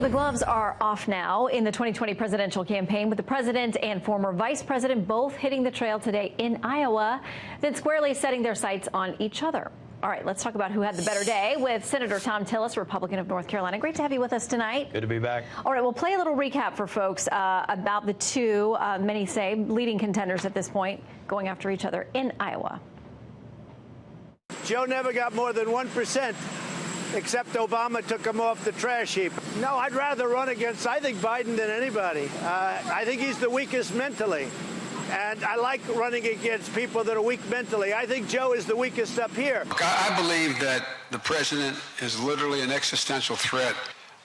The gloves are off now in the 2020 presidential campaign, with the president and former vice president both hitting the trail today in Iowa, then squarely setting their sights on each other. All right, let's talk about who had the better day with Senator Thom Tillis, Republican of North Carolina. Great to have you with us tonight. Good to be back. All right, we'll play a little recap for folks about the two, many say, leading contenders at this point, going after each other in Iowa. Joe never got more than 1%. Except Obama took him off the trash heap. No, I'd rather run against, I think, Biden than anybody. I think he's the weakest mentally. And I like running against people that are weak mentally. I think Joe is the weakest up here. I believe that the president is literally an existential threat.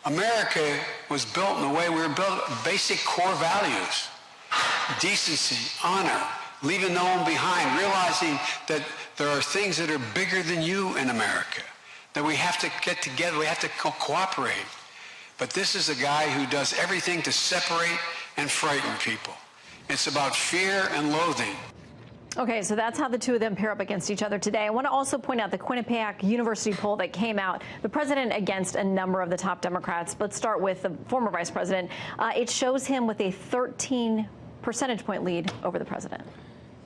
America was built in the way we were built, basic core values: decency, honor, leaving no one behind, realizing that there are things that are bigger than you in America, that we have to get together, we have to cooperate. But this is a guy who does everything to separate and frighten people. It's about fear and loathing. Okay, so that's how the two of them pair up against each other today. I want to also point out the Quinnipiac University poll that came out, the president against a number of the top Democrats. Let's start with the former vice president. It shows him with a 13 percentage point lead over the president.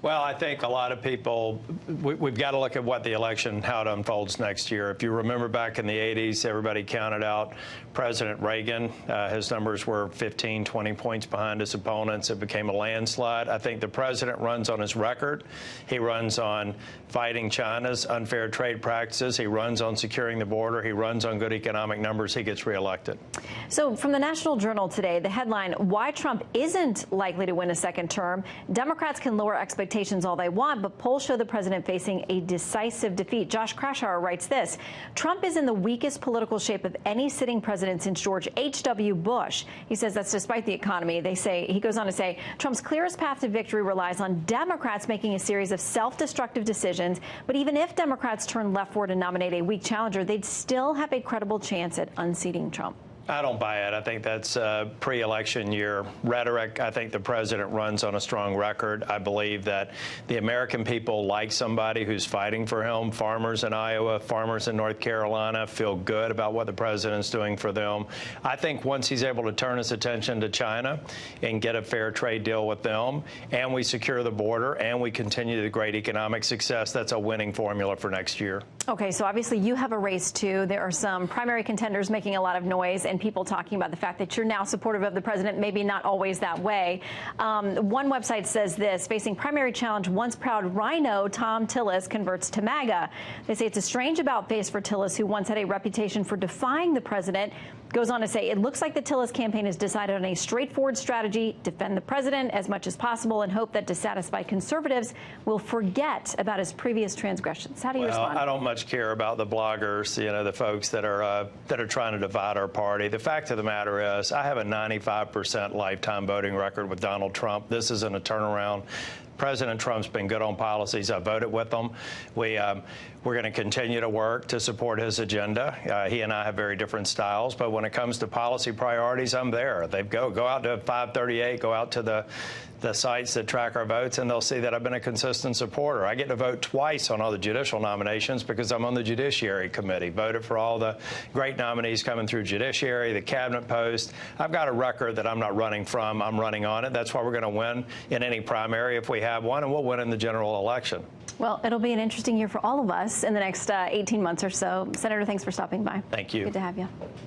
Well, I think a lot of people, we've got to look at what the election, how it unfolds next year. If you remember back in the 80s, everybody counted out President Reagan. His numbers were 15, 20 points behind his opponents. It became a landslide. I think the president runs on his record. He runs on fighting China's unfair trade practices. He runs on securing the border. He runs on good economic numbers. He gets reelected. So from the National Journal today, the headline, "Why Trump Isn't Likely to Win a Second Term. Democrats Can Lower Expectations all they want, but polls show the president facing a decisive defeat." Josh Krashauer writes this: Trump is in the weakest political shape of any sitting president since George H.W. Bush. He says that's despite the economy. He goes on to say, Trump's clearest path to victory relies on Democrats making a series of self-destructive decisions. But even if Democrats turn leftward and nominate a weak challenger, they'd still have a credible chance at unseating Trump. I don't buy it. I think that's pre-election year rhetoric. I think the president runs on a strong record. I believe that the American people like somebody who's fighting for him. Farmers in Iowa, farmers in North Carolina feel good about what the president's doing for them. I think once he's able to turn his attention to China and get a fair trade deal with them, and we secure the border, and we continue the great economic success, that's a winning formula for next year. Okay, so obviously you have a race, too. There are some primary contenders making a lot of noise, and people talking about the fact that you're now supportive of the president, maybe not always that way. One website says this: facing primary challenge, once proud rhino Thom Tillis converts to MAGA. They say it's a strange about-face for Tillis, who once had a reputation for defying the president. Goes on to say, it looks like the Tillis campaign has decided on a straightforward strategy: defend the president as much as possible and hope that dissatisfied conservatives will forget about his previous transgressions. How do you respond? I don't much care about the bloggers, the folks that are trying to divide our party. The fact of the matter is, I have a 95% lifetime voting record with Donald Trump. This isn't a turnaround. President Trump's been good on policies. I voted with him. We're going to continue to work to support his agenda. He and I have very different styles, but when it comes to policy priorities, I'm there. They go out to 538, go out to the sites that track our votes, and they'll see that I've been a consistent supporter. I get to vote twice on all the judicial nominations because I'm on the Judiciary Committee. Voted for all the great nominees coming through Judiciary, the cabinet post. I've got a record that I'm not running from. I'm running on it. That's why we're going to win in any primary if we have one, and we'll win in the general election. Well, it'll be an interesting year for all of us in the next 18 months or so. Senator, thanks for stopping by. Thank you. Good to have you.